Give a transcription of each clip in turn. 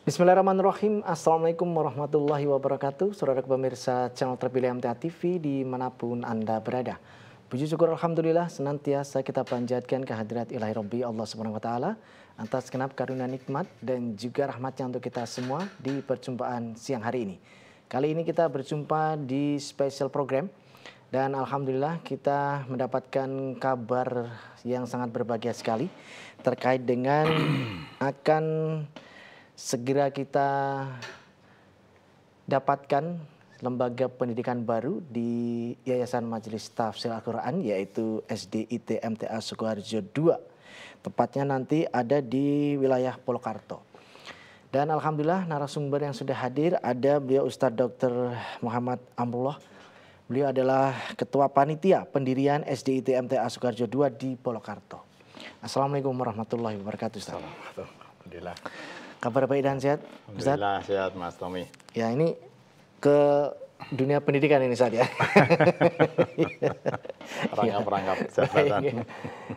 Bismillahirrahmanirrahim. Assalamualaikum warahmatullahi wabarakatuh. Saudara pemirsa channel terpilih MTA TV dimanapun Anda berada. Puji syukur Alhamdulillah senantiasa kita panjatkan kehadirat ilahi Rabbi Allah Subhanahu wa Ta'ala atas genap karunia nikmat dan juga rahmatnya untuk kita semua di perjumpaan siang hari ini. Kali ini kita berjumpa di special program dan Alhamdulillah kita mendapatkan kabar yang sangat berbahagia sekali terkait dengan akan segera kita dapatkan lembaga pendidikan baru di Yayasan Majelis Tafsir Al-Quran, yaitu SDIT MTA Sukoharjo II. Tepatnya nanti ada di wilayah Polokarto. Dan Alhamdulillah narasumber yang sudah hadir ada beliau Ustadz Dr. Muhammad Amrullah. Beliau adalah Ketua Panitia Pendirian SDIT MTA Sukoharjo II di Polokarto. Assalamualaikum warahmatullahi wabarakatuh, Ustaz. Alhamdulillah. Kabar baik dan sehat, Ustaz? Alhamdulillah sehat, Mas Tommy. Ya, ini ke dunia pendidikan ini saat ya. Perangkap jabatan.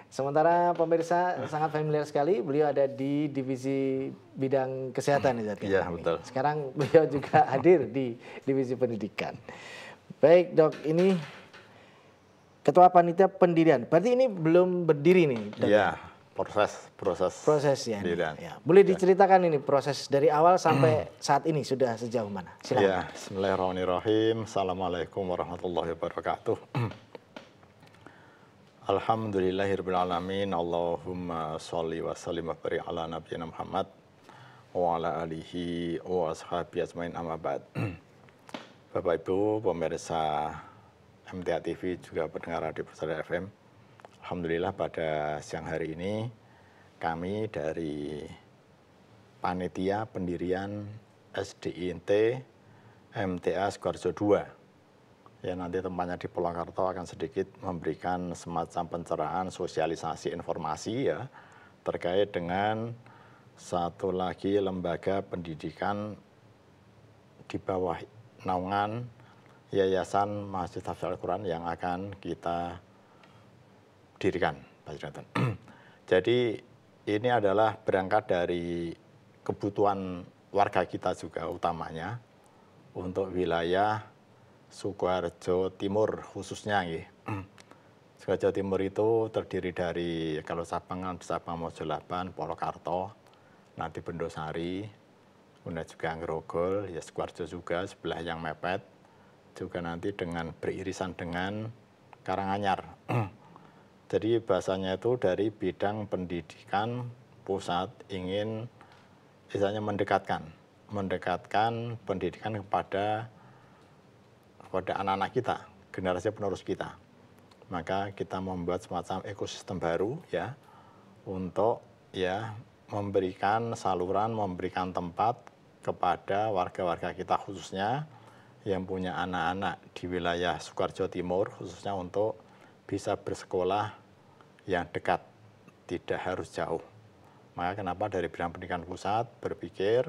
Sementara pemirsa sangat familiar sekali, beliau ada di divisi bidang kesehatan ya. Iya, betul. Sekarang beliau juga hadir di divisi pendidikan. Baik, Dok, ini Ketua Panitia Pendirian. Berarti ini belum berdiri nih, Dok? Iya, proses ya. pendirian. Ya. Boleh diceritakan ini proses dari awal sampai saat ini sudah sejauh mana? Silakan. Ya, bismillahirrahmanirrahim. Assalamualaikum warahmatullahi wabarakatuh. Alhamdulillahirrahmanirrahim. Allahumma sholli wa sallim wa barik ala nabiyina Muhammad wa ala alihi wa ashabihi ajmain amma ba'd. Bapak Ibu pemirsa MTA TV juga pendengar Radio Persada FM. Alhamdulillah pada siang hari ini kami dari Panitia Pendirian SDIT MTA Sukoharjo II yang nanti tempatnya di Polokarto akan sedikit memberikan semacam pencerahan sosialisasi informasi ya terkait dengan satu lagi lembaga pendidikan di bawah naungan Yayasan Majelis Tafsir Al-Quran yang akan kita dirikan, Pak Jonathan. Jadi ini adalah berangkat dari kebutuhan warga kita juga utamanya untuk wilayah Sukoharjo Timur khususnya. Sukoharjo Timur itu terdiri dari kalau Sabang Mojolaban, Polokarto, nanti Bendosari, kemudian juga Grogol, ya Sukoharjo juga sebelah yang mepet, juga nanti dengan beririsan dengan Karanganyar. Jadi bahasanya itu dari bidang pendidikan pusat ingin misalnya mendekatkan pendidikan kepada anak-anak kita, generasi penerus kita. Maka kita membuat semacam ekosistem baru ya untuk ya memberikan saluran, memberikan tempat kepada warga-warga kita khususnya yang punya anak-anak di wilayah Sukoharjo Timur khususnya untuk bisa bersekolah yang dekat, tidak harus jauh. Maka kenapa dari bidang pendidikan pusat berpikir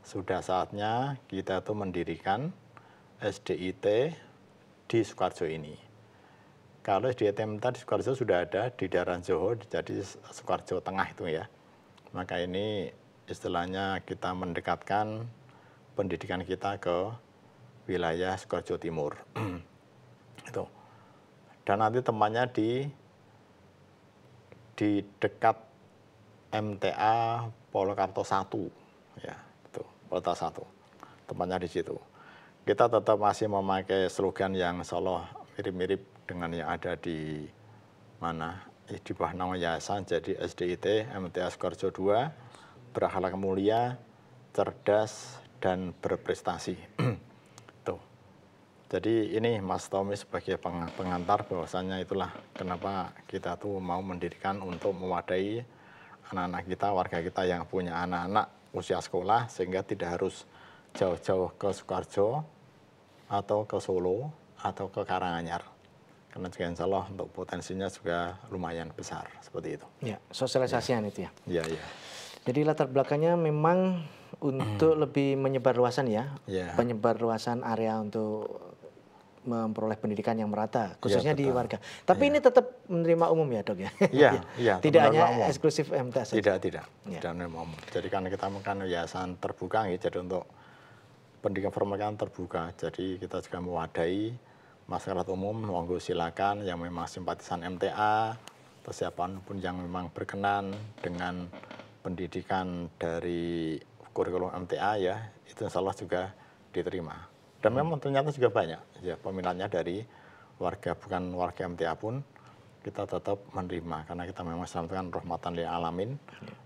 sudah saatnya kita tuh mendirikan SDIT di Sukoharjo ini. Kalau SDIT di Sukoharjo sudah ada di daerah Johor, jadi Sukoharjo Tengah itu ya. Maka ini istilahnya kita mendekatkan pendidikan kita ke wilayah Sukoharjo Timur. Itu. Dan nanti temannya di dekat MTA Polokarto 1 ya, itu Polokarto 1. Temannya di situ. Kita tetap masih memakai slogan yang seolah mirip-mirip dengan yang ada di mana di bawah naungan yayasan, jadi SDIT MTA Sukoharjo II berakhlak mulia, cerdas dan berprestasi. Jadi ini Mas Tommy sebagai pengantar bahwasanya itulah kenapa kita tuh mau mendirikan untuk mewadai anak-anak kita, warga kita yang punya anak-anak usia sekolah sehingga tidak harus jauh-jauh ke Sukoharjo atau ke Solo atau ke Karanganyar. Karena juga insya Allah untuk potensinya juga lumayan besar seperti itu. Ya, sosialisasian itu ya. Iya, iya. Jadi latar belakangnya memang untuk lebih menyebarluasan ya, Yeah. penyebarluasan area untuk memperoleh pendidikan yang merata, khususnya di betul. warga. Tapi ini tetap menerima umum ya dok ya? Iya. Tidak hanya umum. eksklusif MTA saja? Tidak menerima umum. Jadi karena kita kan yayasan terbuka, jadi untuk pendidikan formal kan terbuka. Jadi kita juga mewadahi masyarakat umum, monggo silakan yang memang simpatisan MTA, atau siapapun yang memang berkenan dengan pendidikan dari kurikulum MTA ya, itu insya Allah juga diterima. Dan memang ternyata juga banyak ya peminatnya dari warga, bukan warga MTA pun kita tetap menerima karena kita memang Islam itu kan rahmatan lil alamin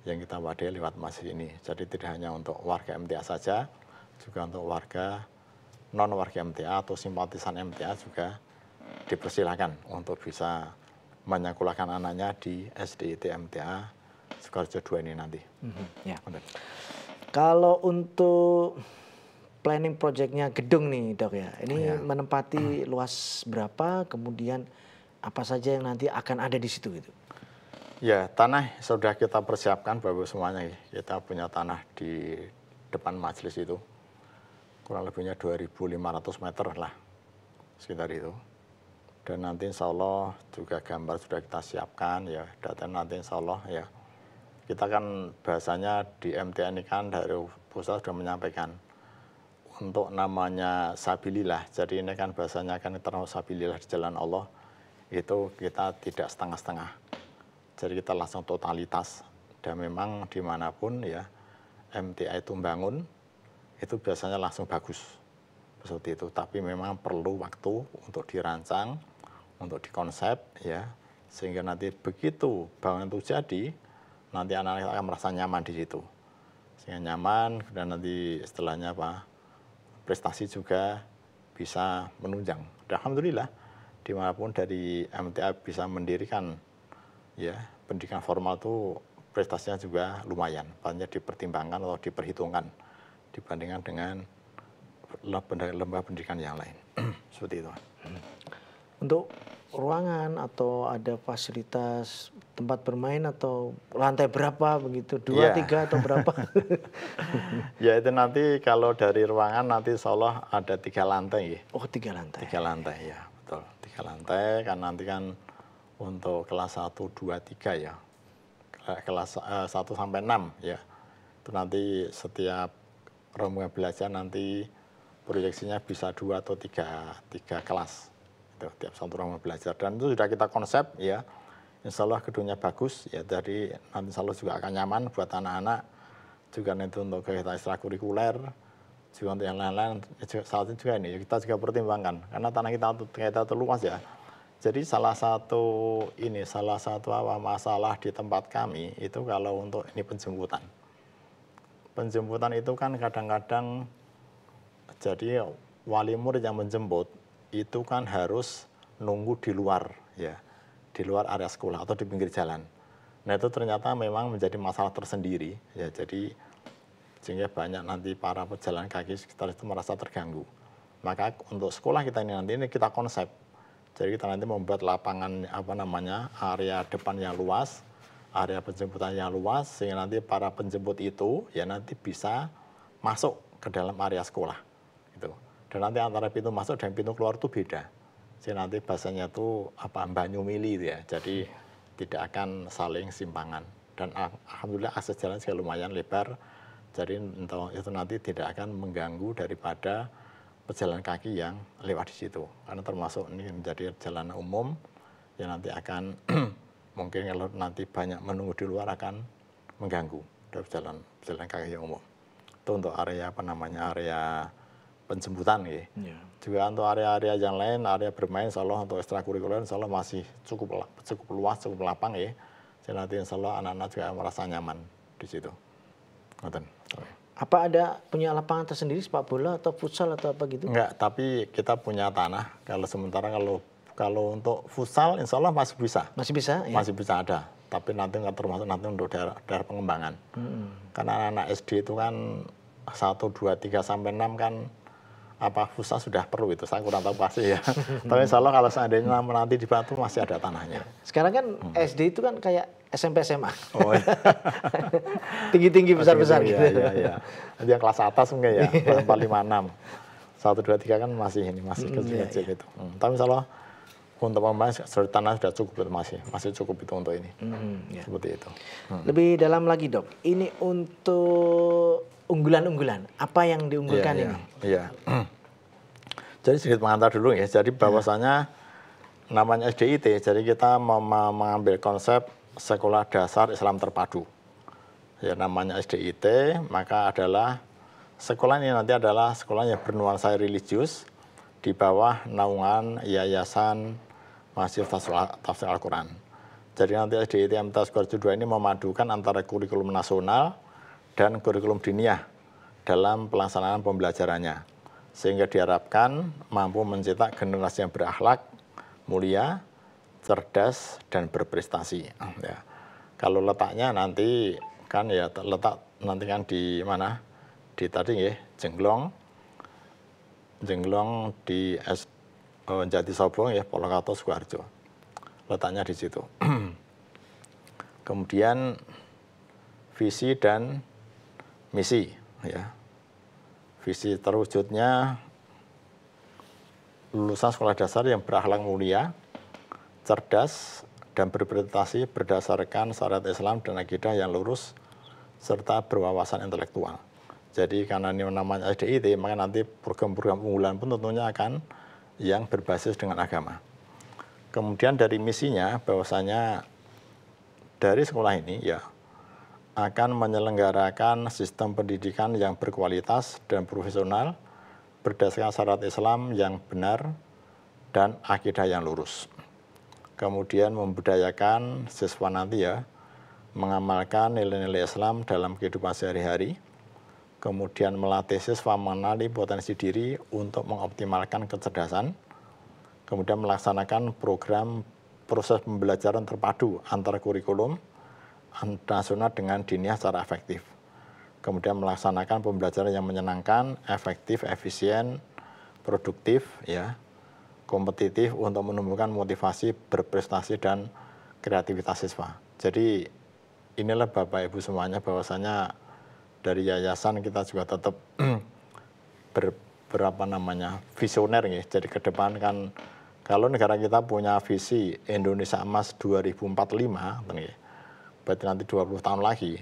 yang kita wadahi lewat masjid ini. Jadi tidak hanya untuk warga MTA saja, juga untuk warga non warga MTA atau simpatisan MTA juga dipersilakan untuk bisa menyekolahkan anaknya di SDIT MTA Sukoharjo 2 ini nanti. Ya. Kalau untuk planning projectnya gedung nih dok ya, ini menempati luas berapa, kemudian apa saja yang nanti akan ada di situ gitu? Ya, tanah sudah kita persiapkan Bapak semuanya. Kita punya tanah di depan majelis itu. Kurang lebihnya 2.500 meter lah, sekitar itu. Dan nanti insya Allah juga gambar sudah kita siapkan ya, data nanti insya Allah ya. Kita kan bahasanya di MTA ini kan dari pusat sudah menyampaikan untuk namanya sabilillah. Jadi ini kan bahasanya kan terus sabilillah di jalan Allah. Itu kita tidak setengah-setengah. Jadi kita langsung totalitas. Dan memang dimanapun ya MTA itu bangun, itu biasanya langsung bagus. Seperti itu. Tapi memang perlu waktu untuk dirancang, untuk dikonsep ya. Sehingga nanti begitu bangunan itu jadi, nanti anak-anak akan merasa nyaman di situ. Sehingga nyaman, dan nanti setelahnya prestasi juga bisa menunjang. Dan alhamdulillah dimanapun dari MTA bisa mendirikan ya pendidikan formal itu prestasinya juga lumayan, banyak dipertimbangkan atau diperhitungkan dibandingkan dengan lembaga pendidikan yang lain. Seperti itu. Untuk ruangan atau ada fasilitas tempat bermain atau lantai berapa begitu, 2, 3 atau berapa? Ya itu nanti kalau dari ruangan nanti insya Allah ada 3 lantai. Oh 3 lantai. 3 lantai ya, betul. 3 lantai kan nanti kan untuk kelas 1, 2, 3 ya. Kelas 1 sampai 6 ya. Itu nanti setiap rombongan belajar nanti proyeksinya bisa 2 atau 3 kelas. Itu tiap satu rombongan belajar, dan itu sudah kita konsep ya. Insya Allah gedungnya bagus ya, jadi nanti insya Allah juga akan nyaman buat anak-anak, juga nanti untuk kegiatan ekstrakurikuler, juga untuk yang lain-lain. Saat ini juga ini kita juga pertimbangkan karena tanah kita terluas ya. Jadi salah satu masalah di tempat kami itu kalau untuk ini penjemputan. Penjemputan itu kan kadang-kadang jadi wali murid yang menjemput itu kan harus nunggu di luar ya, di luar area sekolah atau di pinggir jalan. Nah itu ternyata memang menjadi masalah tersendiri ya, jadi sehingga banyak nanti para pejalan kaki sekitar itu merasa terganggu. Maka untuk sekolah kita ini nanti kita konsep, jadi kita nanti membuat lapangan area depan yang luas, area penjemputan yang luas, sehingga nanti para penjemput itu ya nanti bisa masuk ke dalam area sekolah gitu. Dan nanti antara pintu masuk dan pintu keluar itu beda. Jadi nanti bahasanya itu banyu mili ya. Jadi tidak akan saling simpangan. Dan alhamdulillah akses jalan juga lumayan lebar. Jadi itu nanti tidak akan mengganggu daripada pejalan kaki yang lewat di situ. Karena termasuk ini menjadi jalan umum yang nanti akan mungkin kalau nanti banyak menunggu di luar akan mengganggu dari pejalan kaki yang umum. Itu untuk area area penjemputan ya. Juga untuk area-area yang lain, area bermain insya Allah untuk ekstrakurikuler insya Allah masih cukup luas, cukup lapang ya. Jadi nanti insya Allah anak-anak juga merasa nyaman di situ. Apa ada punya lapangan tersendiri sepak bola atau futsal atau apa gitu? Enggak, tapi kita punya tanah. Kalau sementara kalau untuk futsal insya Allah masih bisa. Masih bisa? Ya? Masih bisa ada. Tapi nanti nggak termasuk nanti untuk daerah pengembangan. Karena anak SD itu kan 1, 2, 3 sampai 6 kan futsal sudah perlu itu, saya kurang tahu pasti ya. Tapi insya Allah kalau seandainya nanti dibantu masih ada tanahnya. Sekarang kan SD itu kan kayak SMP SMA. Oh, iya. Tinggi-tinggi besar-besar gitu. Iya. Nanti yang kelas atas mungkin ya, kelas 4, 5, 6. 1, 2, 3 kan masih kecil-kecil itu. Tapi insya Allah untuk pembangunan tanah sudah cukup itu masih cukup itu untuk ini. Seperti itu. Lebih dalam lagi Dok, ini untuk unggulan-unggulan, apa yang diunggulkan ini? Iya. Jadi sedikit mengantar dulu ya. Jadi bahwasanya namanya SDIT, jadi kita mengambil konsep sekolah dasar Islam terpadu. Ya namanya SDIT, maka adalah sekolah ini nanti adalah sekolah yang bernuansa religius di bawah naungan Yayasan Mahasiswa Tafsir Al-Quran. Jadi nanti SDIT MTA Sukoharjo II ini memadukan antara kurikulum nasional dan kurikulum diniyah dalam pelaksanaan pembelajarannya. Sehingga diharapkan mampu mencetak generasi yang berakhlak, mulia, cerdas, dan berprestasi. Ya. Kalau letaknya nanti kan ya letak nanti kan di mana? Di tadi ya, Jenglong di Jatisobo ya, Polokarto, Sukoharjo. Letaknya di situ. Kemudian visi dan misi ya. Visi terwujudnya lulusan sekolah dasar yang berakhlak mulia, cerdas, dan berprestasi berdasarkan syariat Islam dan akidah yang lurus serta berwawasan intelektual. Jadi karena ini namanya SDIT, maka nanti program-program unggulan pun tentunya akan yang berbasis dengan agama. Kemudian dari misinya bahwasanya dari sekolah ini ya akan menyelenggarakan sistem pendidikan yang berkualitas dan profesional berdasarkan syariat Islam yang benar dan akidah yang lurus. Kemudian membudayakan siswa nanti ya mengamalkan nilai-nilai Islam dalam kehidupan sehari-hari. Kemudian melatih siswa mengenali potensi diri untuk mengoptimalkan kecerdasan, kemudian melaksanakan program proses pembelajaran terpadu antara kurikulum nasional dengan diniyah secara efektif. Kemudian melaksanakan pembelajaran yang menyenangkan, efektif, efisien, produktif, ya, kompetitif untuk menumbuhkan motivasi, berprestasi, dan kreativitas siswa. Jadi inilah Bapak Ibu semuanya bahwasanya dari yayasan kita juga tetap visioner ya. Jadi ke depan kan kalau negara kita punya visi Indonesia Emas 2045 berarti nanti 20 tahun lagi.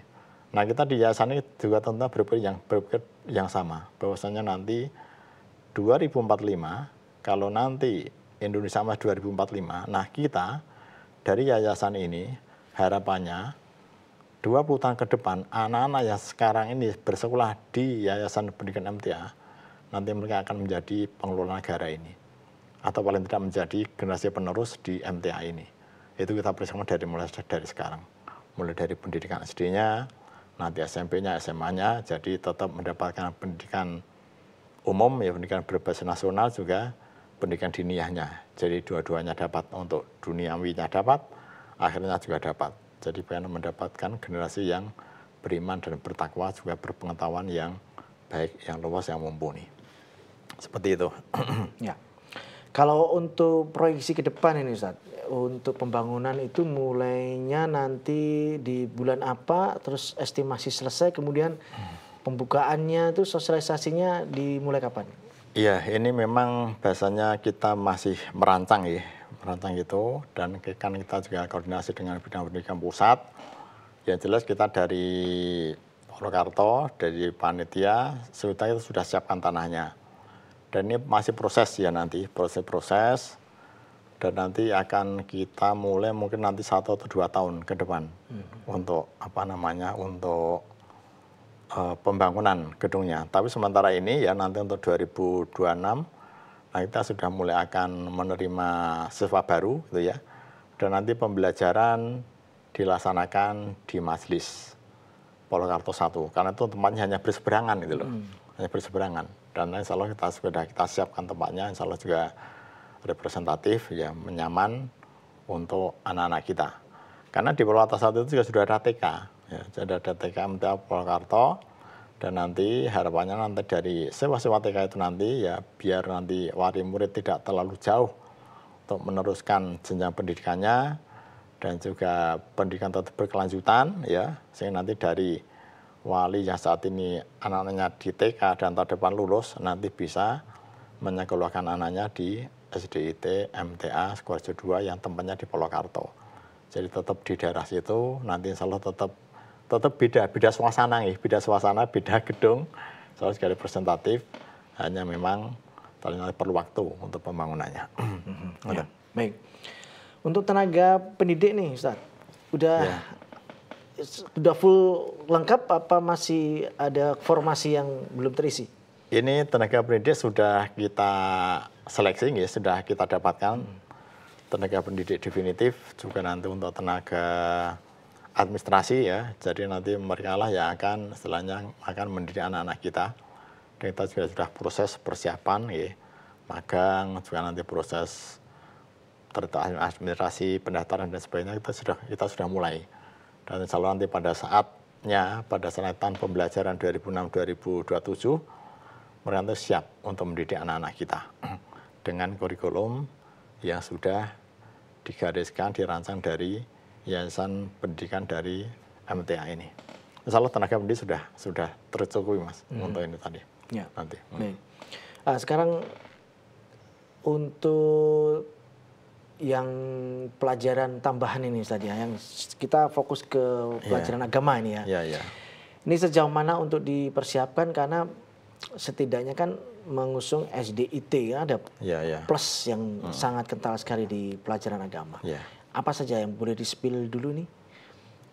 Nah, kita di yayasan ini juga tentunya berpikir yang sama. Bahwasanya nanti 2045 kalau nanti Indonesia Emas 2045, nah kita dari yayasan ini harapannya 20 tahun ke depan, anak-anak yang sekarang ini bersekolah di Yayasan Pendidikan MTA, nanti mereka akan menjadi pengelola negara ini. Atau paling tidak menjadi generasi penerus di MTA ini. Itu kita persiapkan mulai dari sekarang. Mulai dari pendidikan SD-nya, nanti SMP-nya, SMA-nya, jadi tetap mendapatkan pendidikan umum, ya pendidikan berbasis nasional juga, pendidikan diniyahnya. Jadi dua-duanya dapat, untuk duniawinya dapat, akhirnya juga dapat. Jadi pengen mendapatkan generasi yang beriman dan bertakwa, juga berpengetahuan yang baik, yang luas, yang mumpuni. Seperti itu. Ya. Kalau untuk proyeksi ke depan ini Ustaz, untuk pembangunan itu mulainya nanti di bulan apa, terus estimasi selesai, kemudian pembukaannya itu sosialisasinya dimulai kapan? Iya, ini memang biasanya kita masih merancang ya. Merancang itu, dan kan kita juga koordinasi dengan bidang pendidikan pusat. Yang jelas kita dari Purwokerto, dari panitia, itu sudah siapkan tanahnya. Dan ini masih proses ya nanti, proses-proses. Dan nanti akan kita mulai mungkin nanti 1 atau 2 tahun ke depan untuk untuk pembangunan gedungnya. Tapi sementara ini ya nanti untuk 2026, nah kita sudah mulai akan menerima siswa baru gitu ya. Dan nanti pembelajaran dilaksanakan di Majelis Purwokerto 1. Karena itu tempatnya hanya berseberangan gitu loh. Hanya berseberangan. Dan insya Allah kita siapkan tempatnya, insya Allah juga representatif ya, nyaman untuk anak-anak kita. Karena di Purwokerto 1 itu juga sudah ada TK. Ya, sudah ada TK MTA Purwokerto. Dan nanti harapannya nanti dari sewa-sewa TK itu nanti ya biar nanti wali murid tidak terlalu jauh untuk meneruskan jenjang pendidikannya dan juga pendidikan tetap berkelanjutan ya, sehingga nanti dari wali yang saat ini anak-anaknya di TK dan tahun depan lulus nanti bisa menyekolahkan anaknya di SDIT MTA Sukoharjo 2 yang tempatnya di Polokarto. Jadi tetap di daerah situ, nanti insya Allah tetap beda suasana nih, beda suasana, beda gedung, soalnya sekali representatif, hanya memang ternyata perlu waktu untuk pembangunannya. Ya, baik. Untuk tenaga pendidik nih, Ustaz, udah full lengkap apa masih ada formasi yang belum terisi? Ini tenaga pendidik sudah kita seleksi, ya, sudah kita dapatkan. Tenaga pendidik definitif, juga nanti untuk tenaga administrasi ya. Jadi nanti mereka lah yang akan istilahnya akan mendidik anak-anak kita. Dan kita juga sudah proses persiapan, ya. Magang, juga nanti proses administrasi, pendaftaran dan sebagainya kita sudah mulai. Dan insya Allah nanti pada saat tahun pembelajaran 2006-2027 mereka nanti siap untuk mendidik anak-anak kita dengan kurikulum yang sudah digariskan, dirancang dari Yayasan Pendidikan dari MTA ini. Insya Allah tenaga pendidik sudah tercukupi, Mas, untuk ini tadi. Ya. Nanti. Baik. Sekarang untuk yang pelajaran tambahan ini tadi ya, yang kita fokus ke pelajaran agama ini ya. Ya. Ini sejauh mana untuk dipersiapkan, karena setidaknya kan mengusung SDIT ya, ada plus yang sangat kental sekali di pelajaran agama. Ya. Apa saja yang boleh di-spill dulu nih?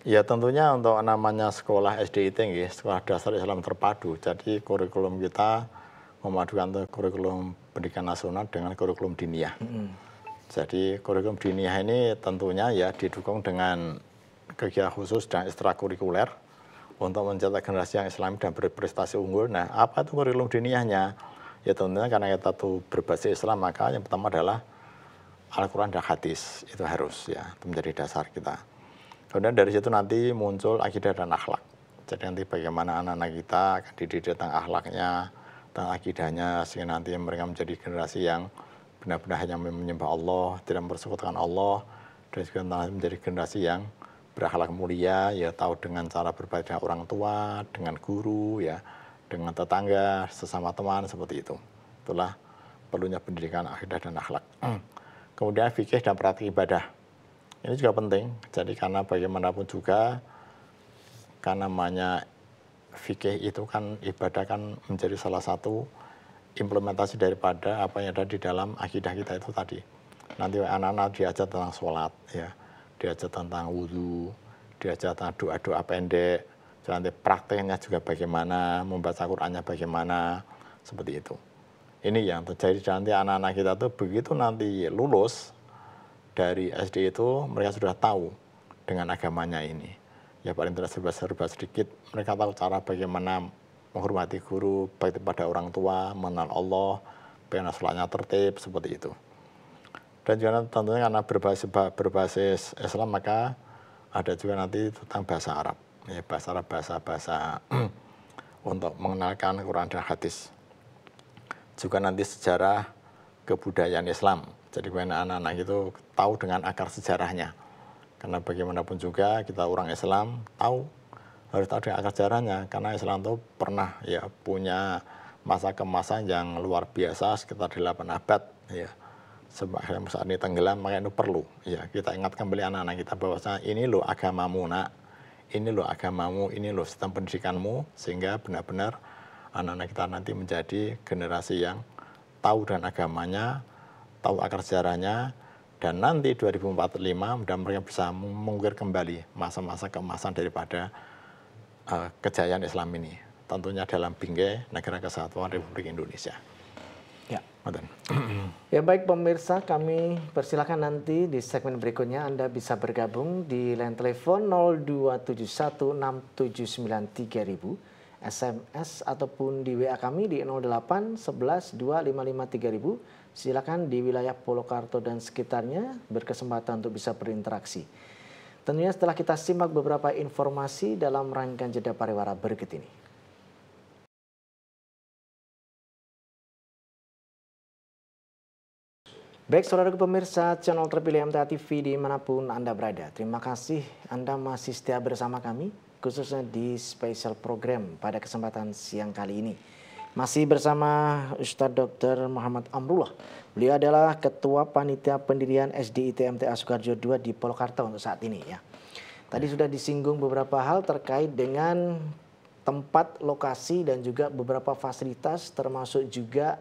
Ya tentunya untuk namanya sekolah SDIT, Sekolah Dasar Islam Terpadu. Jadi kurikulum kita memadukan kurikulum pendidikan nasional dengan kurikulum diniyah. Jadi kurikulum diniyah ini tentunya ya didukung dengan kegiatan khusus dan ekstrakurikuler untuk mencetak generasi yang Islami dan berprestasi unggul. Nah, apa itu kurikulum diniyahnya? Ya tentunya karena kita tuh berbasis Islam, maka yang pertama adalah Al-Quran dan hadis. Itu harus ya, itu menjadi dasar kita. Kemudian dari situ nanti muncul akidah dan akhlak. Jadi nanti bagaimana anak-anak kita akan dididik tentang akhlaknya, tentang akidahnya, sehingga nanti mereka menjadi generasi yang benar-benar hanya menyembah Allah, tidak mempersekutukan Allah, dan juga menjadi generasi yang berakhlak mulia, ya tahu dengan cara berbakti dengan orang tua, dengan guru, ya, dengan tetangga, sesama teman, seperti itu. Itulah perlunya pendidikan akidah dan akhlak. Kemudian fikih dan praktik ibadah. Ini juga penting. Jadi karena bagaimanapun juga, karena namanya fikih itu kan ibadah kan menjadi salah satu implementasi daripada apa yang ada di dalam akidah kita itu tadi. Nanti anak-anak diajar tentang sholat, ya, diajar tentang wudhu, diajar tentang doa-doa pendek, nanti prakteknya juga bagaimana, membaca Qur'annya bagaimana, seperti itu. Ini yang terjadi nanti anak-anak kita tuh begitu nanti lulus dari SD itu mereka sudah tahu dengan agamanya ini. Ya paling tidak serba sedikit mereka tahu cara bagaimana menghormati guru, baik pada orang tua, mengenal Allah, bagaimana sholatnya tertib, seperti itu. Dan juga tentunya karena berbasis Islam, maka ada juga nanti tentang bahasa Arab. Ya, bahasa Arab, bahasa untuk mengenalkan Quran dan hadis. Juga nanti sejarah kebudayaan Islam. Jadi bagaimana anak-anak itu tahu dengan akar sejarahnya. Karena bagaimanapun juga kita orang Islam harus tahu dengan akar sejarahnya. Karena Islam itu pernah ya punya masa kemasan yang luar biasa sekitar 8 abad. Ya. Sebab saat ini tenggelam, maka itu perlu. Ya, kita ingat kembali anak-anak kita bahwasanya ini loh agamamu nak. Ini loh agamamu, ini loh sistem pendidikanmu. Sehingga benar-benar anak-anak kita nanti menjadi generasi yang tahu dan agamanya, tahu akar sejarahnya, dan nanti 2045 dan mereka bisa mengukir kembali masa-masa keemasan daripada kejayaan Islam ini. Tentunya dalam bingkai Negara Kesatuan Republik Indonesia. Ya. Maten. Ya baik pemirsa, kami persilakan nanti di segmen berikutnya Anda bisa bergabung di line telepon 02716793000. SMS ataupun di WA kami di 08 11 255 3000. Silakan di wilayah Polokarto dan sekitarnya berkesempatan untuk bisa berinteraksi. Tentunya setelah kita simak beberapa informasi dalam rangkaian jeda pariwara berikut ini. Baik saudara pemirsa channel terpilih MTA TV dimanapun Anda berada. Terima kasih Anda masih setia bersama kami, khususnya di spesial program pada kesempatan siang kali ini. Masih bersama Ustadz Dr. Muhammad Amrullah. Beliau adalah Ketua Panitia Pendirian SDIT MTA Sukoharjo II di Purwakarta untuk saat ini ya. Tadi sudah disinggung beberapa hal terkait dengan tempat, lokasi dan juga beberapa fasilitas termasuk juga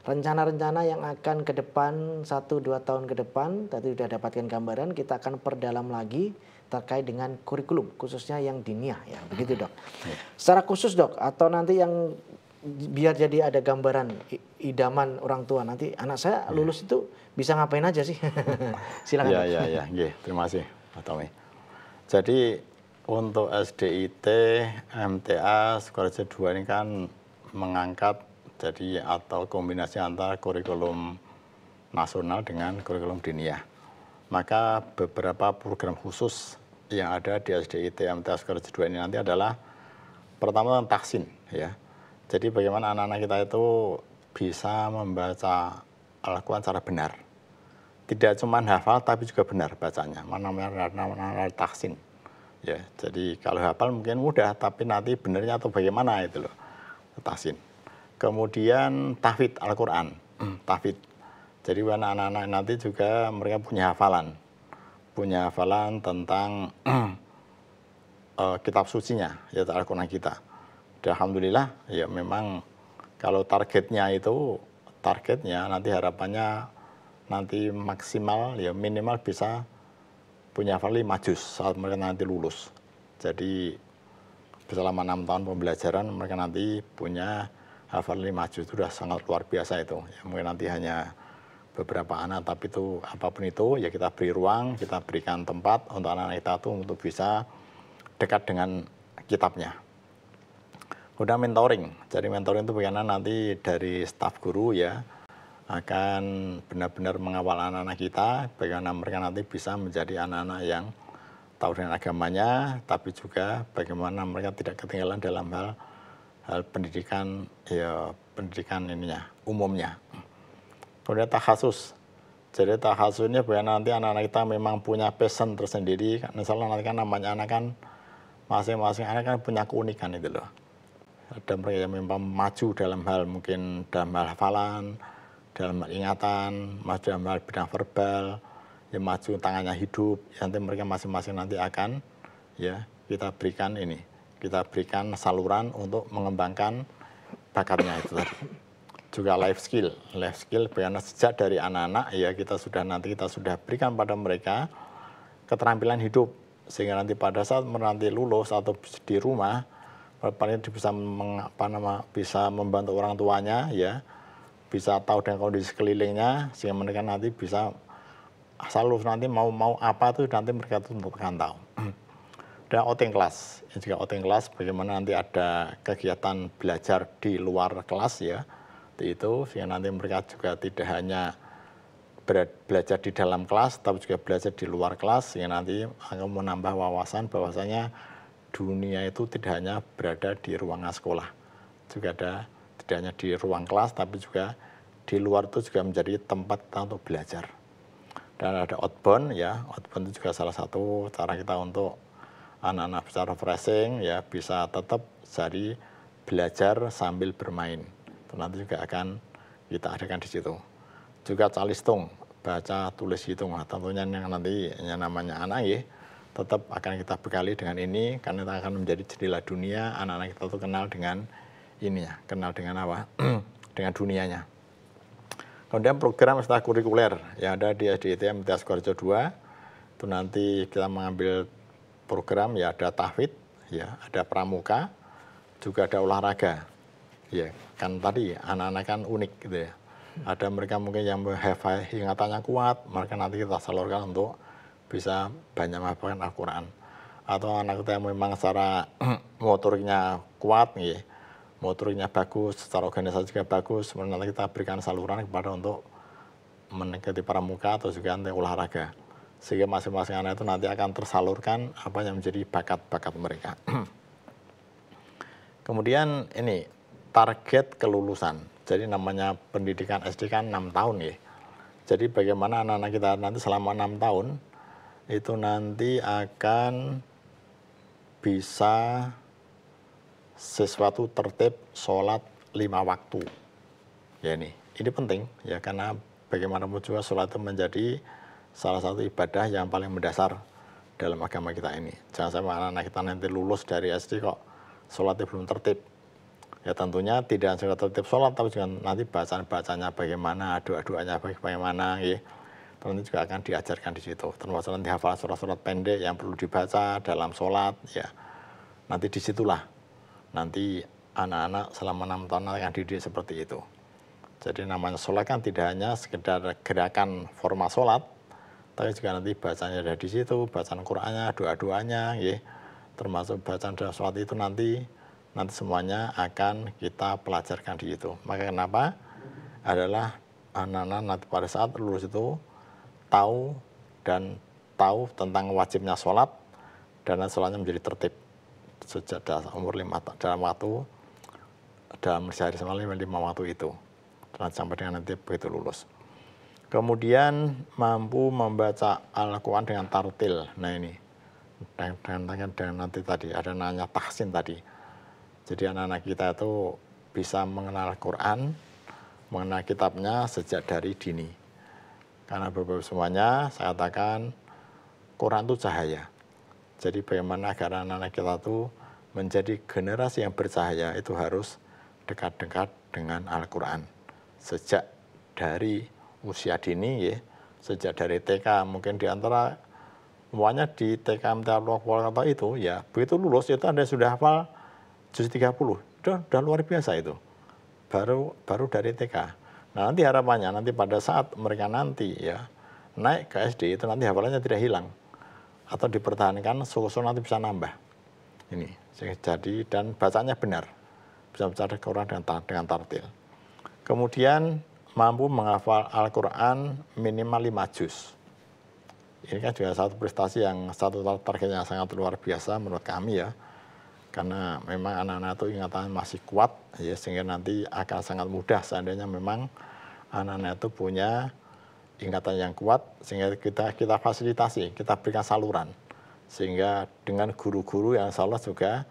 rencana-rencana yang akan ke depan 1-2 tahun ke depan. Tadi sudah dapatkan gambaran, kita akan perdalam lagi terkait dengan kurikulum khususnya yang diniyah ya. Begitu, Dok. Secara khusus, Dok, atau nanti yang biar jadi ada gambaran idaman orang tua, nanti anak saya lulus itu bisa ngapain aja sih? Silakan. Ya. Terima kasih, Pak Tommy. Jadi untuk SDIT MTA Sukoharjo II ini kan mengangkat jadi atau kombinasi antara kurikulum nasional dengan kurikulum diniyah. Maka beberapa program khusus yang ada di SDIT MTA Sukoharjo II ini nanti adalah pertama tahsin ya. Jadi bagaimana anak-anak kita itu bisa membaca Al-Quran secara benar. Tidak cuma hafal tapi juga benar bacanya. Namanya tahsin. Ya, jadi kalau hafal mungkin mudah tapi nanti benarnya atau bagaimana itu loh. Tahsin. Kemudian tahfidz Al-Quran. Tahfidz. Jadi anak-anak nanti juga mereka punya hafalan. Punya hafalan tentang kitab sucinya, yaitu Al-Quran kita. Dan alhamdulillah ya memang kalau targetnya nanti harapannya nanti maksimal ya minimal bisa punya hafal 5 juz saat mereka nanti lulus. Jadi selama 6 tahun pembelajaran mereka nanti punya hafal 5 juz, itu sudah sangat luar biasa itu. Ya, mungkin nanti hanya beberapa anak tapi itu apapun itu ya kita beri ruang, kita berikan tempat untuk anak-anak kita itu untuk bisa dekat dengan kitabnya. Udah mentoring, jadi mentoring itu bagaimana nanti dari staf guru ya akan benar-benar mengawal anak-anak kita, bagaimana mereka nanti bisa menjadi anak-anak yang tahu dengan agamanya, tapi juga bagaimana mereka tidak ketinggalan dalam hal pendidikan ya pendidikan umumnya. Kemudian takhasus, jadi takhasus ini bagaimana nanti anak-anak kita memang punya passion tersendiri, misalnya nanti kan namanya anak kan masing-masing anak kan punya keunikan itu loh. Ada mereka yang memang maju dalam hal mungkin dalam hal hafalan, dalam hal ingatan, maju dalam hal bidang verbal, ya maju tangannya hidup, nanti mereka masing-masing nanti akan ya kita berikan saluran untuk mengembangkan bakatnya itu tadi. Juga life skill bagaimana sejak dari anak-anak ya kita sudah berikan pada mereka keterampilan hidup sehingga nanti pada saat nanti lulus atau di rumah paling bisa membantu orang tuanya ya, bisa tahu dengan kondisi sekelilingnya sehingga mereka nanti bisa selalu nanti mau apa tuh nanti mereka tuh akan tahu. Dan outing class, juga outing class bagaimana nanti ada kegiatan belajar di luar kelas ya, itu sehingga nanti mereka juga tidak hanya belajar di dalam kelas tapi juga belajar di luar kelas sehingga nanti akan menambah wawasan bahwasanya dunia itu tidak hanya berada di ruangan sekolah, juga ada tidak hanya di ruang kelas, tapi juga di luar itu juga menjadi tempat kita untuk belajar. Dan ada outbound ya, outbound itu juga salah satu cara kita untuk anak-anak bisa refreshing ya, bisa tetap jadi belajar sambil bermain. Itu nanti juga akan kita adakan di situ. Juga calistung, baca tulis hitung, nah, tentunya yang nanti yang namanya anak ya. Tetap akan kita bekali dengan ini karena kita akan menjadi jendela dunia, anak-anak kita tuh kenal dengan ininya, kenal dengan apa? Dengan dunianya. Kemudian program ekstrakurikuler yang ada di SDIT MTA Sukoharjo II itu nanti kita mengambil program ya ada tahfidz ya, ada pramuka, juga ada olahraga. Ya, kan tadi anak-anak kan unik gitu ya. Ada mereka mungkin yang ingatannya kuat, mereka nanti kita salurkan untuk bisa banyak menghafalkan Al-Quran. Atau anak kita yang memang secara motoriknya kuat, nih, motoriknya bagus, secara organisasi juga bagus, nanti kita berikan saluran kepada untuk mengikuti pramuka atau juga nanti olahraga. Sehingga masing-masing anak itu nanti akan tersalurkan apa yang menjadi bakat-bakat mereka. Kemudian ini, target kelulusan. Jadi namanya pendidikan SD kan 6 tahun ya. Jadi bagaimana anak-anak kita nanti selama 6 tahun, itu nanti akan bisa sesuatu tertib sholat 5 waktu. Ya ini penting ya, karena bagaimanapun juga sholat itu menjadi salah satu ibadah yang paling mendasar dalam agama kita ini. Jangan sampai anak-anak kita nanti lulus dari SD kok sholatnya belum tertib. Ya tentunya tidak hanya tertib sholat, tapi juga nanti bacaan-bacanya bagaimana, doa-doanya bagaimana, ya. Nanti juga akan diajarkan di situ. Termasuk nanti hafalan surat-surat pendek yang perlu dibaca dalam sholat, ya. Nanti disitulah nanti anak-anak selama 6 tahun akan dididik seperti itu. Jadi namanya sholat kan tidak hanya sekedar gerakan formal sholat, tapi juga nanti bacanya ada di situ, bacaan Qur'annya, doa-doanya, ya. Termasuk bacaan dalam sholat itu nanti semuanya akan kita pelajarkan di situ. Maka kenapa? Adalah anak-anak nanti pada saat lulus itu tahu tentang wajibnya sholat, dan sholatnya menjadi tertib sejak umur 5 dalam sehari semalam 5 waktu itu, dan sampai dengan nanti begitu lulus. Kemudian mampu membaca Al-Quran dengan tartil. Nah ini dengan nanti tadi ada nanya tahsin tadi. Jadi anak-anak kita itu bisa mengenal Quran, mengenal kitabnya sejak dari dini. Karena Bapak semuanya saya katakan Quran itu cahaya. Jadi bagaimana agar anak-anak kita itu menjadi generasi yang bercahaya, itu harus dekat-dekat dengan Al-Quran. Sejak dari usia dini, ya, sejak dari TK, mungkin diantara semuanya di TK kata itu, ya begitu lulus itu Anda sudah hafal juz 30, udah luar biasa itu. Baru dari TK. Nah nanti harapannya nanti pada saat mereka nanti ya naik ke SD itu nanti hafalannya tidak hilang atau dipertahankan, solusi nanti bisa nambah. Ini jadi dan bacanya benar, bisa baca Al-Quran dengan tartil. Kemudian mampu menghafal Al-Quran minimal 5 juz. Ini kan juga satu prestasi yang satu target yang sangat luar biasa menurut kami ya. Karena memang anak-anak itu ingatan masih kuat, ya, sehingga nanti akan sangat mudah seandainya memang anak-anak itu punya ingatan yang kuat, sehingga kita fasilitasi, kita berikan saluran, sehingga dengan guru-guru yang insya Allah juga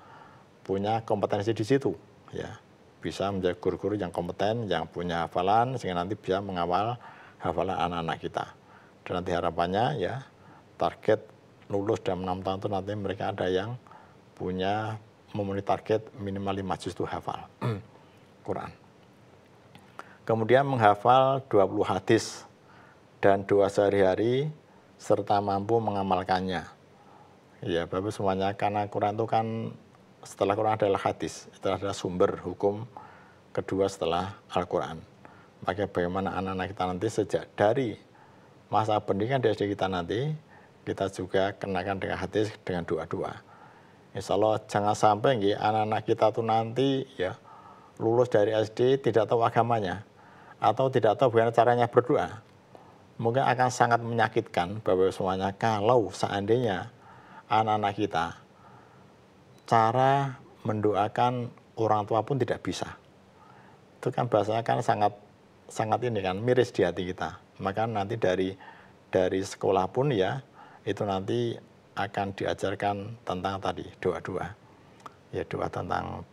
punya kompetensi di situ, ya, bisa menjadi guru-guru yang kompeten, yang punya hafalan, sehingga nanti bisa mengawal hafalan anak-anak kita. Dan nanti harapannya ya target lulus dalam 6 tahun itu nanti mereka ada yang punya memenuhi target minimal 5 juz itu hafal Quran. Kemudian menghafal 20 hadis dan doa sehari-hari serta mampu mengamalkannya. Ya Bapak semuanya, karena Quran itu kan setelah Quran adalah hadis, itu adalah sumber hukum kedua setelah Al-Quran. Maka bagaimana anak-anak kita nanti sejak dari masa pendidikan di SD kita nanti, kita juga kenakan dengan hadis, dengan doa-doa. Insya Allah jangan sampai anak-anak kita tuh nanti ya lulus dari SD tidak tahu agamanya atau tidak tahu bagaimana caranya berdoa. Mungkin akan sangat menyakitkan Bapak semuanya kalau seandainya anak-anak kita cara mendoakan orang tua pun tidak bisa. Itu kan bahasanya kan sangat ini kan miris di hati kita. Maka nanti dari sekolah pun ya itu nanti akan diajarkan tentang tadi doa-doa, ya doa tentang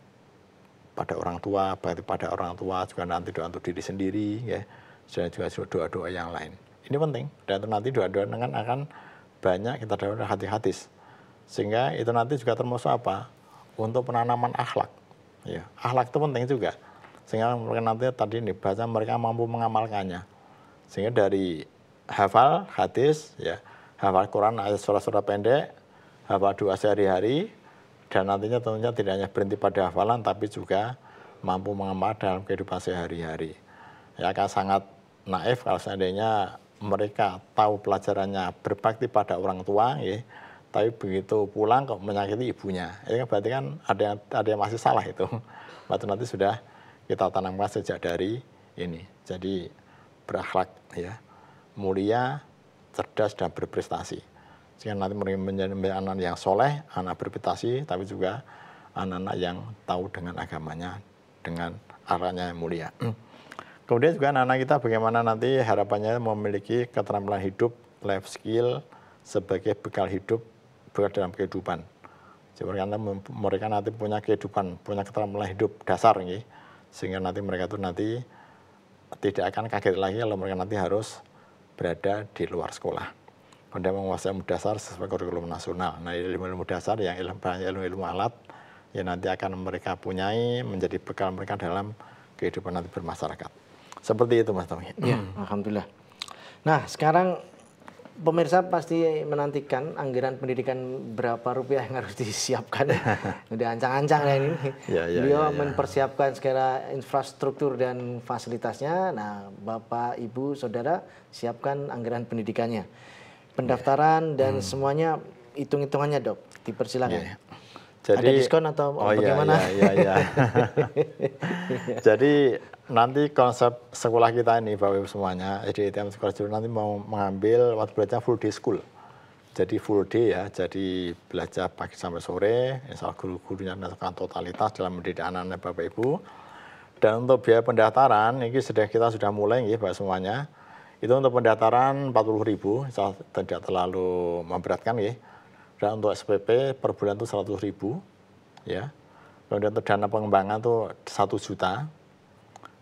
pada orang tua, pada orang tua juga nanti doa untuk diri sendiri, ya, dan juga doa-doa yang lain. Ini penting dan itu nanti doa-doa dengan akan banyak kita dapat hadis-hadis, sehingga itu nanti juga termasuk apa? Untuk penanaman akhlak, ya akhlak itu penting juga, sehingga mereka nanti tadi ini baca mereka mampu mengamalkannya, sehingga dari hafal hadis, ya. Hafal Quran, ayat surah-surah pendek, hafal doa sehari-hari, dan nantinya tentunya tidak hanya berhenti pada hafalan, tapi juga mampu mengamal dalam kehidupan sehari-hari. Ya akan sangat naif kalau seandainya mereka tahu pelajarannya berbakti pada orang tua, ya, tapi begitu pulang kok menyakiti ibunya. Itu berarti kan ada yang masih salah itu. Waktu nanti sudah kita tanamkan sejak dari ini. Jadi berakhlak, ya, mulia, cerdas dan berprestasi. Sehingga nanti menjadi anak yang soleh, anak berprestasi, tapi juga anak-anak yang tahu dengan agamanya, dengan arahnya yang mulia. Kemudian juga anak-anak kita bagaimana nanti harapannya memiliki keterampilan hidup, life skill sebagai bekal hidup, bekal dalam kehidupan. Jadi mereka nanti punya kehidupan, punya keterampilan hidup dasar, sehingga nanti mereka tuh nanti tidak akan kaget lagi kalau mereka nanti harus berada di luar sekolah. Kemudian menguasai ilmu dasar sesuai kurikulum nasional. Nah, ilmu-ilmu dasar yang ilmu-ilmu alat yang nanti akan mereka punyai menjadi bekal mereka dalam kehidupan nanti bermasyarakat. Seperti itu, Mas Tommy. Ya, alhamdulillah. Nah, sekarang pemirsa pasti menantikan anggaran pendidikan berapa rupiah yang harus disiapkan. Udah ancang-ancang ya ini. Beliau mempersiapkan segala infrastruktur dan fasilitasnya. Nah, Bapak, Ibu, Saudara siapkan anggaran pendidikannya. Pendaftaran dan semuanya hitung-hitungannya, Dok. Dipersilakan. Jadi, ada diskon atau bagaimana? Jadi nanti konsep sekolah kita ini Bapak Ibu semuanya, SDITM Sukoharjo nanti mau mengambil waktu belajar full day school. Jadi full day ya, jadi belajar pagi sampai sore, insya Allah guru-gurunya melakukan totalitas dalam mendidik anak-anak Bapak Ibu. Dan untuk biaya pendaftaran, ini kita sudah mulai ya Bapak semuanya. Itu untuk pendaftaran 40.000, insya Allah tidak terlalu memberatkan ya. Dan untuk SPP per bulan itu 100.000, ya. Kemudian untuk dana pengembangan itu 1 juta.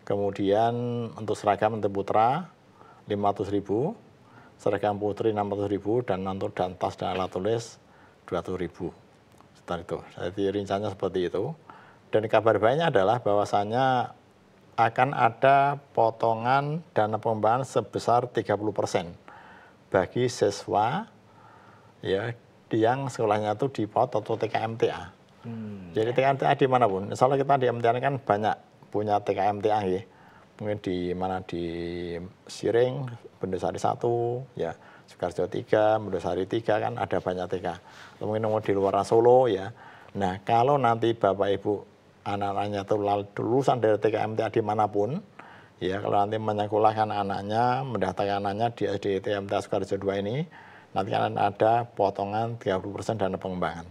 Kemudian untuk seragam untuk putra 500.000, seragam putri 600.000, dan untuk tas dan alat tulis 200.000. Setelah itu, jadi rinciannya seperti itu. Dan kabar baiknya adalah bahwasannya akan ada potongan dana pengembangan sebesar 30% bagi siswa, ya, yang sekolahnya itu di PAUD atau TK-MTA. Jadi TK-MTA dimanapun, insya Allah kita di MTA kan banyak punya TK-MTA ya. Mungkin di mana di Siring, Bendosari 1, ya, Sukoharjo 3, Bendosari 3 kan ada banyak TK. Atau mungkin di luar Solo ya. Nah, kalau nanti Bapak Ibu anak-anaknya itu lulusan dari TK-MTA dimanapun, ya, kalau nanti menyekolahkan anaknya, mendaftarkan anaknya di SDITM Sukoharjo 2 ini, nanti akan ada potongan 30% dana pengembangan.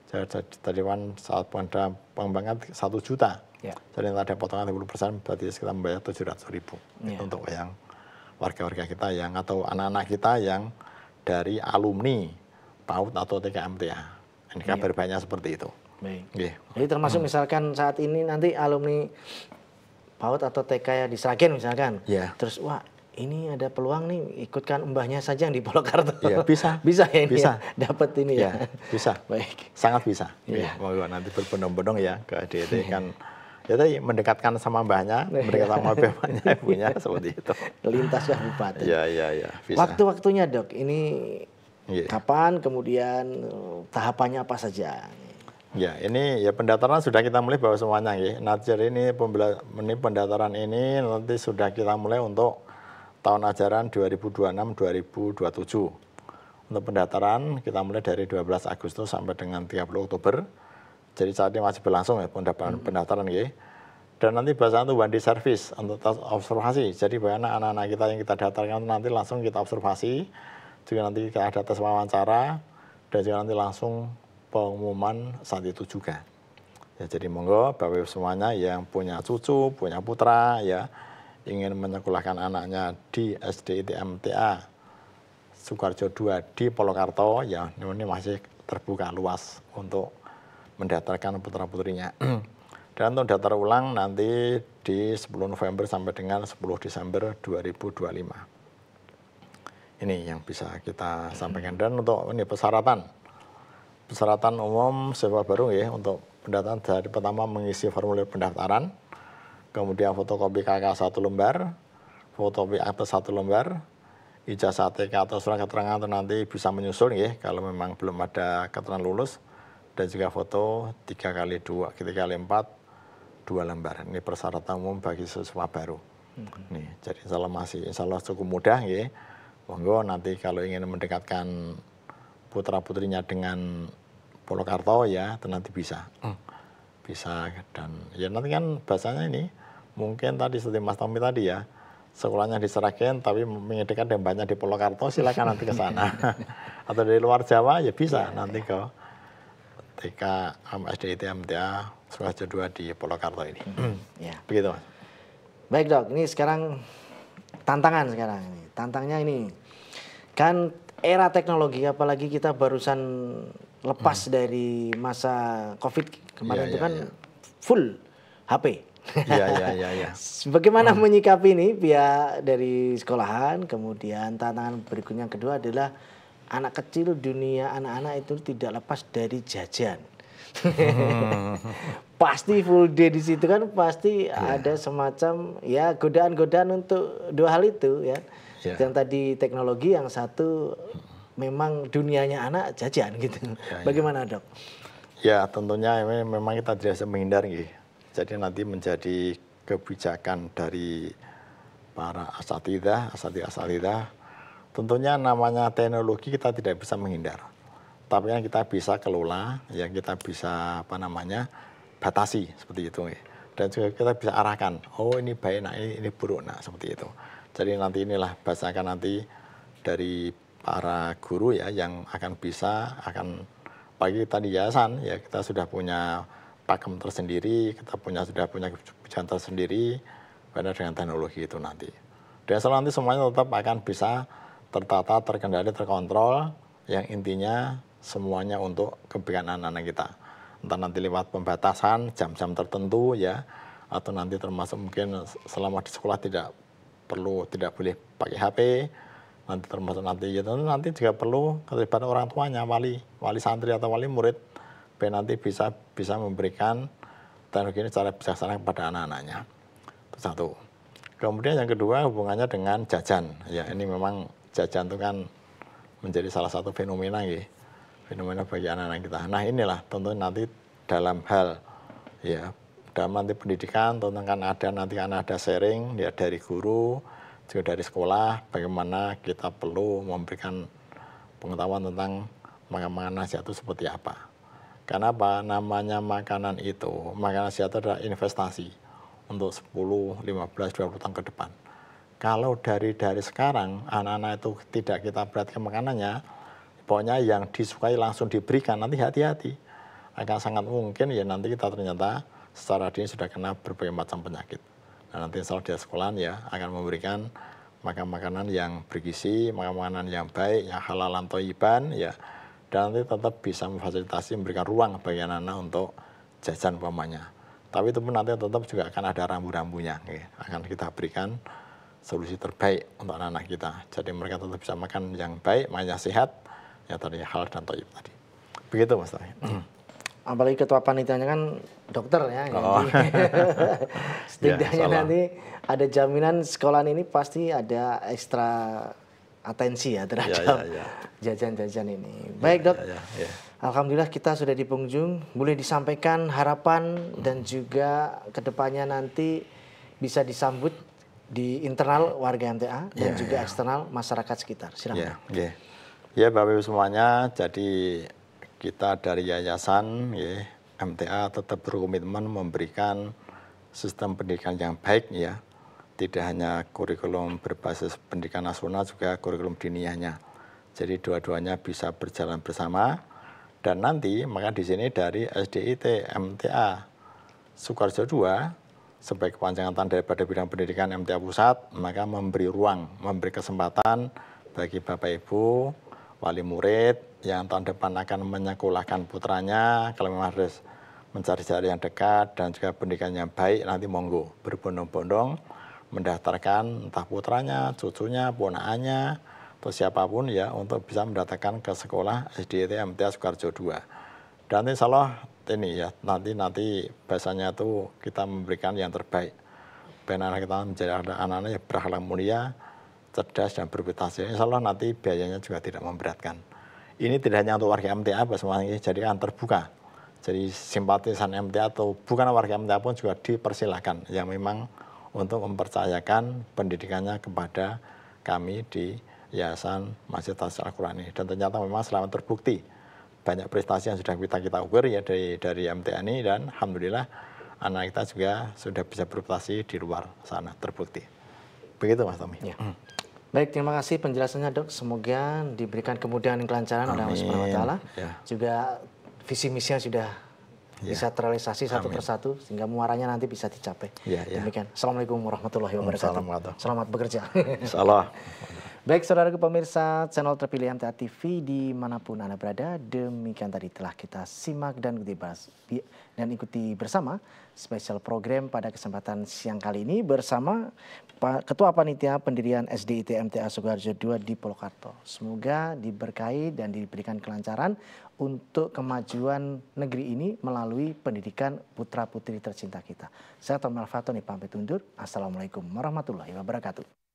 Jadi saat pengembangan 1 juta. Ya. Jadi ada potongan 30%, berarti kita membayar 700.000. Ya. Untuk yang warga-warga kita yang atau anak-anak kita yang dari alumni PAUD atau TK-MTA. Ini kabar baiknya seperti itu. Baik. Jadi termasuk misalkan saat ini nanti alumni PAUD atau TK ya di Sragen misalkan. Ya. Terus wah, ini ada peluang nih, ikutkan mbahnya saja yang di Polokarto. Ya, bisa. Bisa ya ini bisa. Ya, dapat ini ya. Bisa. Baik. Sangat bisa. Ya. Mau nanti berbondong-bondong ya ke DT kan. Ya tadi mendekatkan sama mbahnya, mendekatkan sama bapaknya, ibunya, seperti itu. Lintas kabupaten. Ya, bisa. Waktu-waktunya, Dok, ini kapan, kemudian tahapannya apa saja? Ya, ini ya pendaftaran sudah kita mulai bahwa semuanya ya. Najar ini pendaftaran ini nanti sudah kita mulai untuk tahun ajaran 2026-2027. Untuk pendaftaran kita mulai dari 12 Agustus sampai dengan 30 Oktober. Jadi saat ini masih berlangsung ya pendaftaran ya. Dan nanti bahasanya itu one day service untuk observasi. Jadi bagaimana anak-anak kita yang kita daftarkan nanti langsung kita observasi. Juga nanti kita ada tes wawancara dan juga nanti langsung pengumuman saat itu juga. Ya, jadi monggo Bapak Ibu semuanya yang punya cucu, punya putra ya, ingin menyekolahkan anaknya di SDITM MTA Sukoharjo 2 di Polokarto ya, ini masih terbuka luas untuk mendaftarkan putra-putrinya. Dan untuk daftar ulang nanti di 10 November sampai dengan 10 Desember 2025. Ini yang bisa kita sampaikan. Dan untuk ini persyaratan umum siswa baru ya, untuk pendaftaran dari pertama mengisi formulir pendaftaran, kemudian fotokopi KK 1 lembar, fotokopi akte 1 lembar, ijazah TK atau surat keterangan itu nanti bisa menyusul ya kalau memang belum ada keterangan lulus, dan juga foto 3x2, 3x4, 2 lembar. Ini persyaratan umum bagi siswa baru. Nih, jadi insya Allah cukup mudah ya. Monggo nanti kalau ingin mendekatkan putra-putrinya dengan Polokarto ya, itu nanti bisa. Bisa, dan ya nanti kan bahasanya ini mungkin tadi seperti Mas Tommy tadi ya, sekolahnya di Sragen tapi menyedekat dan banyak di Polokarto, silakan nanti ke sana. Atau dari luar Jawa ya bisa nanti ke TK SDITM MTA Sukoharjo 2 di Polokarto ini. Ya. Begitu Mas. Baik Dok, ini sekarang tantangan sekarang. Tantangannya ini kan era teknologi, apalagi kita barusan lepas dari masa COVID kemarin itu kan full HP. Iya. Bagaimana menyikapi ini pihak dari sekolahan, kemudian tantangan berikutnya yang kedua adalah anak kecil, dunia anak-anak itu tidak lepas dari jajan. Pasti full day di situ kan pasti ada semacam ya godaan-godaan untuk dua hal itu ya. Yang tadi teknologi, yang satu memang dunianya anak jajan gitu. Bagaimana Dok? Ya tentunya memang kita tidak bisa menghindar gitu. Jadi nanti menjadi kebijakan dari para asatidzah, tentunya namanya teknologi kita tidak bisa menghindar. Tapi yang kita bisa kelola, yang kita bisa batasi seperti itu. Dan juga kita bisa arahkan, oh ini baik nak, ini buruk nak, seperti itu. Jadi nanti inilah bahasakan nanti dari para guru ya yang akan bagi kita di yayasan ya kita sudah punya pakem tersendiri, kita sudah punya kebijakan tersendiri pada dengan teknologi itu nanti. Dan nanti semuanya tetap akan bisa tertata, terkendali, terkontrol, yang intinya semuanya untuk kebaikan anak-anak kita. Entah nanti lewat pembatasan jam-jam tertentu ya, atau nanti termasuk mungkin selama di sekolah tidak boleh pakai HP, nanti termasuk nanti juga perlu keterlibatan orang tuanya, wali santri atau wali murid, supaya nanti bisa memberikan teknologi ini secara bijaksana kepada anak-anaknya. Itu satu. Kemudian yang kedua hubungannya dengan jajan. Ya ini memang jajan itu kan menjadi salah satu fenomena bagi anak-anak kita. Nah inilah tentu nanti dalam hal dalam nanti pendidikan tentu kan ada sharing ya dari guru juga dari sekolah bagaimana kita perlu memberikan pengetahuan tentang makanan sehat itu seperti apa. Karena apa? Namanya makanan sehat itu adalah investasi untuk 10, 15, 20 tahun ke depan. Kalau dari sekarang anak-anak itu tidak kita perhatikan makanannya, pokoknya yang disukai langsung diberikan, nanti hati-hati. Akan sangat mungkin ya nanti kita ternyata secara dini sudah kena berbagai macam penyakit. Nah, nanti insya Allah di sekolahan ya akan memberikan makanan yang bergizi, makanan yang baik, yang halalan thayyiban ya. Dan nanti tetap bisa memfasilitasi memberikan ruang bagi anak-anak untuk jajan umpamanya. Tapi itu pun nanti tetap juga akan ada rambu-rambunya. Akan kita berikan solusi terbaik untuk anak-anak kita. Jadi mereka tetap bisa makan yang baik, makan yang sehat, ya tadi halal dan thayyib tadi. Begitu Mas Tari. Apalagi ketua panitianya kan dokter ya. Setidaknya nanti ada jaminan sekolahan ini pasti ada ekstra atensi ya terhadap jajan-jajan ini. Baik Dok, alhamdulillah kita sudah di penghujung. Boleh disampaikan harapan dan juga kedepannya nanti bisa disambut di internal warga MTA dan juga eksternal masyarakat sekitar. Silakan. Ya Bapak Ibu semuanya, jadi kita dari yayasan MTA tetap berkomitmen memberikan sistem pendidikan yang baik ya. Tidak hanya kurikulum berbasis pendidikan nasional, juga kurikulum diniyahnya. Jadi dua-duanya bisa berjalan bersama. Dan nanti maka di sini dari SDIT MTA Sukoharjo II sebagai kepanjangan tangan daripada bidang pendidikan MTA Pusat, maka memberi ruang, memberi kesempatan bagi Bapak Ibu wali murid yang tahun depan akan menyekolahkan putranya, kalau memang harus mencari jalan yang dekat dan juga pendidikan yang baik, nanti monggo berbondong-bondong mendaftarkan entah putranya, cucunya, ponakannya, atau siapapun ya untuk bisa mendaftarkan ke sekolah SDIT MTA Sukoharjo II. Dan insya Allah ini ya nanti bahasanya itu kita memberikan yang terbaik. Biar anak kita menjadi anak-anak yang berakhlak mulia, cerdas dan berprestasi. Insya Allah nanti biayanya juga tidak memberatkan. Ini tidak hanya untuk warga MTA, semuanya jadi kan terbuka. Jadi simpatisan MTA atau bukan warga MTA pun juga dipersilakan yang memang untuk mempercayakan pendidikannya kepada kami di Yayasan Masjid Tahfiz Al-Quran ini. Dan ternyata memang selama terbukti banyak prestasi yang sudah kita ukur ya dari MTA ini, dan alhamdulillah anak kita juga sudah bisa berprestasi di luar sana, terbukti. Begitu Mas Tommy. Ya. Baik, terima kasih penjelasannya Dok. Semoga diberikan kemudahan dan kelancaran oleh Allah Subhanahu wa taala. Juga visi misinya sudah bisa terrealisasi satu persatu sehingga muaranya nanti bisa dicapai. Demikian. Assalamualaikum warahmatullahi wabarakatuh. Selamat bekerja. Salam. Baik saudara pemirsa channel terpilih MTA TV dimanapun Anda berada, demikian tadi telah kita simak dan ikuti bersama spesial program pada kesempatan siang kali ini bersama Ketua Panitia Pendirian SDIT MTA Sukoharjo II di Purwokerto. Semoga diberkahi dan diberikan kelancaran untuk kemajuan negeri ini melalui pendidikan putra-putri tercinta kita. Saya Tom Alfatoni pamit undur. Assalamualaikum warahmatullahi wabarakatuh.